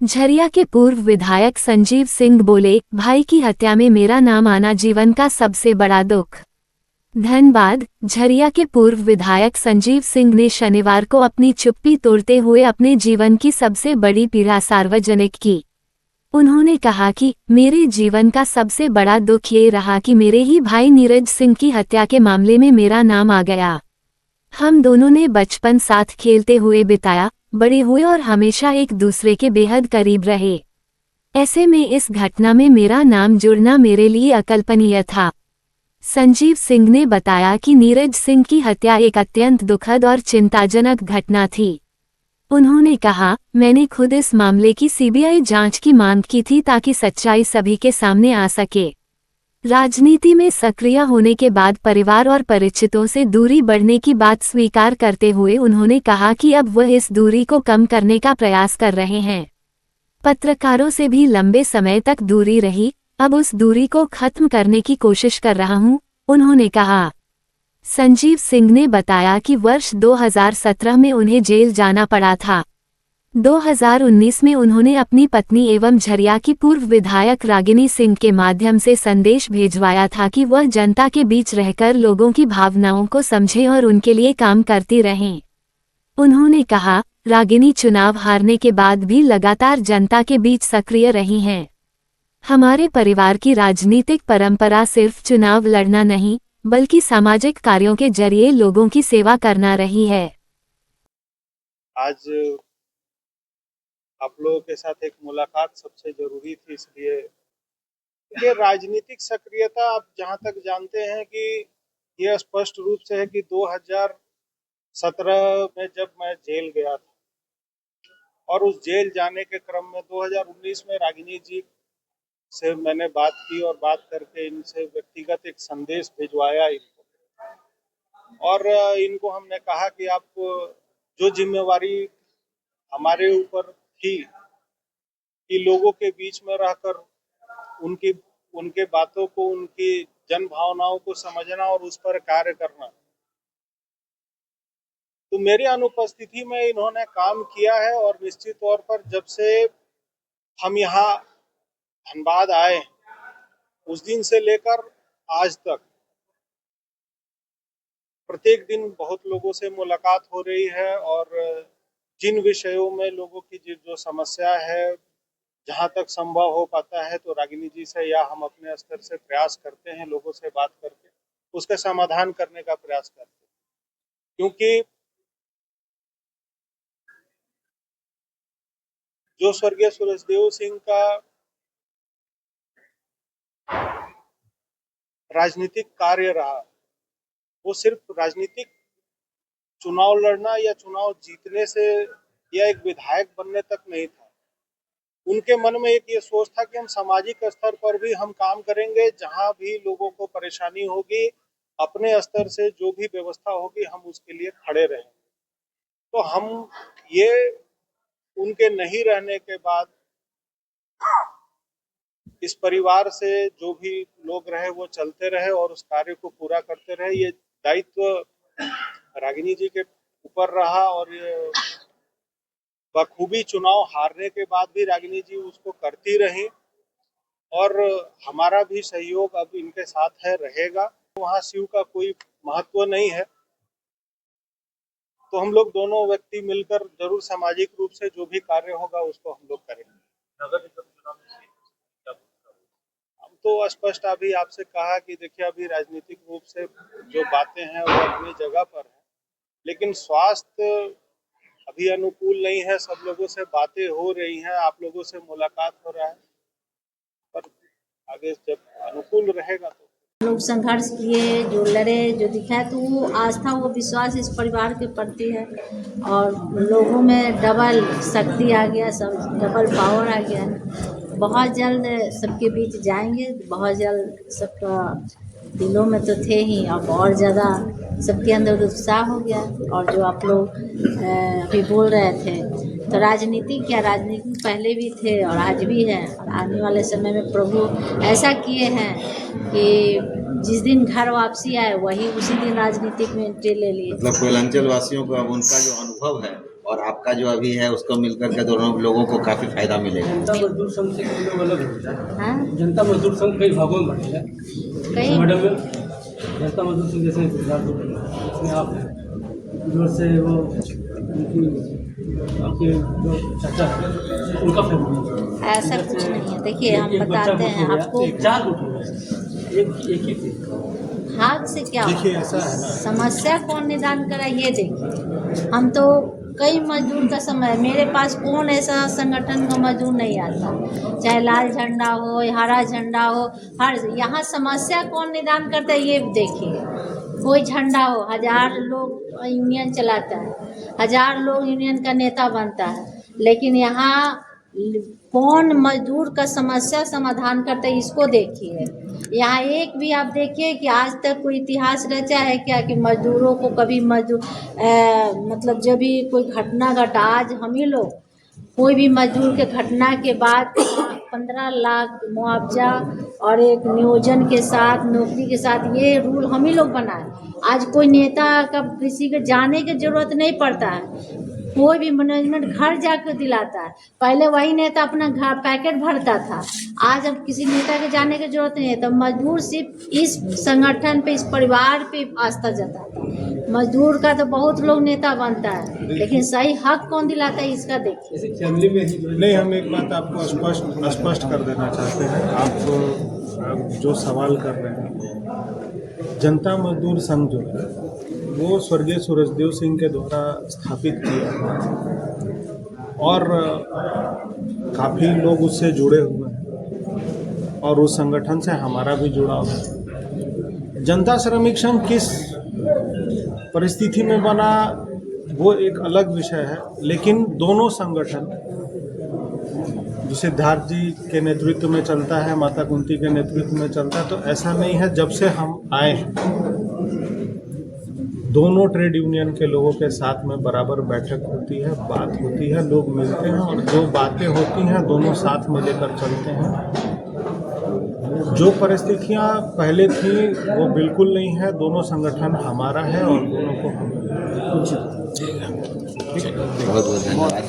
झरिया के पूर्व विधायक संजीव सिंह बोले, भाई की हत्या में मेरा नाम आना जीवन का सबसे बड़ा दुख। धनबाद। झरिया के पूर्व विधायक संजीव सिंह ने शनिवार को अपनी चुप्पी तोड़ते हुए अपने जीवन की सबसे बड़ी पीड़ा सार्वजनिक की। उन्होंने कहा कि मेरे जीवन का सबसे बड़ा दुख ये रहा कि मेरे ही भाई नीरज सिंह की हत्या के मामले में मेरा नाम आ गया। हम दोनों ने बचपन साथ खेलते हुए बिताया, बड़े हुए और हमेशा एक दूसरे के बेहद करीब रहे। ऐसे में इस घटना में मेरा नाम जुड़ना मेरे लिए अकल्पनीय था। संजीव सिंह ने बताया कि नीरज सिंह की हत्या एक अत्यंत दुखद और चिंताजनक घटना थी। उन्होंने कहा, मैंने खुद इस मामले की सीबीआई जांच की मांग की थी ताकि सच्चाई सभी के सामने आ सके। राजनीति में सक्रिय होने के बाद परिवार और परिचितों से दूरी बढ़ने की बात स्वीकार करते हुए उन्होंने कहा कि अब वह इस दूरी को कम करने का प्रयास कर रहे हैं। पत्रकारों से भी लंबे समय तक दूरी रही, अब उस दूरी को खत्म करने की कोशिश कर रहा हूं, उन्होंने कहा। संजीव सिंह ने बताया कि वर्ष 2017 में उन्हें जेल जाना पड़ा था। 2019 में उन्होंने अपनी पत्नी एवं झरिया की पूर्व विधायक रागिनी सिंह के माध्यम से संदेश भेजवाया था कि वह जनता के बीच रहकर लोगों की भावनाओं को समझें और उनके लिए काम करती रहें। उन्होंने कहा, रागिनी चुनाव हारने के बाद भी लगातार जनता के बीच सक्रिय रही हैं। हमारे परिवार की राजनीतिक परंपरा सिर्फ चुनाव लड़ना नहीं, बल्कि सामाजिक कार्यों के जरिए लोगों की सेवा करना रही है। आज आप लोगों के साथ एक मुलाकात सबसे जरूरी थी, इसलिए ये राजनीतिक सक्रियता आप जहां तक जानते हैं कि यह स्पष्ट रूप से है कि 2017 में जब मैं जेल गया था और उस जेल जाने के क्रम में 2019 में रागिनी जी से मैंने बात की और बात करके इनसे व्यक्तिगत एक संदेश भिजवाया इनको, और इनको हमने कहा कि आप जो जिम्मेवारी हमारे ऊपर थी कि लोगों के बीच में रहकर उनके बातों को, उनकी जन भावनाओं को समझना और उस पर कार्य करना, तो मेरी अनुपस्थिति में इन्होंने काम किया है। और निश्चित तौर पर जब से हम यहाँ धनबाद आए उस दिन से लेकर आज तक प्रत्येक दिन बहुत लोगों से मुलाकात हो रही है और जिन विषयों में लोगों की जो समस्या है, जहां तक संभव हो पाता है तो रागिनी जी से या हम अपने स्तर से प्रयास करते हैं, लोगों से बात करके उसका समाधान करने का प्रयास करते हैं। क्योंकि जो स्वर्गीय सुरेशदेव सिंह का राजनीतिक कार्य रहा, वो सिर्फ राजनीतिक चुनाव लड़ना या चुनाव जीतने से या एक विधायक बनने तक नहीं था। उनके मन में एक ये सोच था कि हम सामाजिक स्तर पर भी हम काम करेंगे, जहां भी लोगों को परेशानी होगी, अपने स्तर से जो भी व्यवस्था होगी हम उसके लिए खड़े रहेंगे। तो हम ये उनके नहीं रहने के बाद इस परिवार से जो भी लोग रहे वो चलते रहे और उस कार्य को पूरा करते रहे। ये दायित्व रागिनी जी के ऊपर रहा और ये बखूबी चुनाव हारने के बाद भी रागिनी जी उसको करती रही और हमारा भी सहयोग अब इनके साथ है, रहेगा। वहाँ शिव का कोई महत्व नहीं है, तो हम लोग दोनों व्यक्ति मिलकर जरूर सामाजिक रूप से जो भी कार्य होगा उसको हम लोग करेंगे। हम तो स्पष्ट अभी आपसे कहा कि देखिए अभी राजनीतिक रूप से जो बातें हैं वो अपनी जगह पर है, लेकिन स्वास्थ्य अभी अनुकूल नहीं है। सब लोगों से बातें हो रही हैं, आप लोगों से मुलाकात हो रहा है, पर आगे जब अनुकूल रहेगा तो लोग संघर्ष किए, जो लड़े, जो दिखाए, तो वो आस्था, वो विश्वास इस परिवार के प्रति है और लोगों में डबल शक्ति आ गया, सब डबल पावर आ गया है। बहुत जल्द सबके बीच जाएंगे, बहुत जल्द सबका दिलों में तो थे ही, अब और ज़्यादा सबके अंदर उत्साह हो गया। और जो आप लोग अभी बोल रहे थे, तो राजनीति क्या, राजनीति पहले भी थे और आज भी है, और आने वाले समय में प्रभु ऐसा किए हैं कि जिस दिन घर वापसी आए वही उसी दिन राजनीतिक में एंट्री ले लिए। मतलब कोयलांचल वासियों को अब उनका जो अनुभव है और आपका जो अभी है उसको मिलकर के दोनों लोगों को काफी फायदा मिलेगा। जनता मजदूर संघ से कई लोग अलग होता है। हाँ, जनता मजदूर संघ कई भागों में बंटा है। कई मैडम जनता मजदूर संघ जैसे गुजरात में आप हैं, जो से वो उनकी आपके जो चाचा है उनका फैमिली ऐसा कुछ नहीं है। देखिए हम बताते हैं आपको, 4 गुट हो गए, एक ही थे। हाथ से क्या देखिए होता ऐसा है ना, समस्या कौन निदान करा ये देखिए। हम तो कई मजदूर का समय, मेरे पास कौन ऐसा संगठन का मजदूर नहीं आता, चाहे लाल झंडा हो या हरा झंडा हो, हर यहाँ समस्या कौन निदान करता है ये देखिए। कोई झंडा हो, 1000 लोग यूनियन चलाता है, 1000 लोग यूनियन का नेता बनता है, लेकिन यहाँ कौन मजदूर का समस्या समाधान करता है इसको देखिए। यहाँ एक भी आप देखिए कि आज तक कोई इतिहास रचा है क्या कि मजदूरों को कभी मतलब जब भी कोई घटना घटा, आज हम ही लोग कोई भी मजदूर के घटना के बाद 15 लाख मुआवजा और एक नियोजन के साथ, नौकरी के साथ, ये रूल हम ही लोग बनाए। आज कोई नेता का किसी के जाने की जरूरत नहीं पड़ता है, कोई भी मैनेजमेंट घर जाकर दिलाता है। पहले वही नेता अपना घर पैकेट भरता था, आज अब किसी नेता के जाने की जरूरत नहीं है। तो मजदूर सिर्फ इस संगठन पे, इस परिवार पे आस्था जताता है। मजदूर का तो बहुत लोग नेता बनता है, लेकिन सही हक कौन दिलाता है इसका देखिए। जैसे फैमिली में ही नहीं, हम एक बात आपको स्पष्ट कर देना चाहते हैं। आप जो सवाल कर रहे हैं, जनता मजदूर संघ जो है वो स्वर्गीय सूरजदेव सिंह के द्वारा स्थापित किया गया और काफ़ी लोग उससे जुड़े हुए हैं और उस संगठन से हमारा भी जुड़ाव है। जनता श्रमिक संघ किस परिस्थिति में बना वो एक अलग विषय है, लेकिन दोनों संगठन जो सिद्धार्थ जी के नेतृत्व में चलता है, माता कुंती के नेतृत्व में चलता है, तो ऐसा नहीं है। जब से हम आए हैं दोनों ट्रेड यूनियन के लोगों के साथ में बराबर बैठक होती है, बात होती है, लोग मिलते हैं और जो बातें होती हैं दोनों साथ में लेकर चलते हैं। जो परिस्थितियां पहले थी वो बिल्कुल नहीं है। दोनों संगठन हमारा है और दोनों को हम बहुत बहुत धन्यवाद।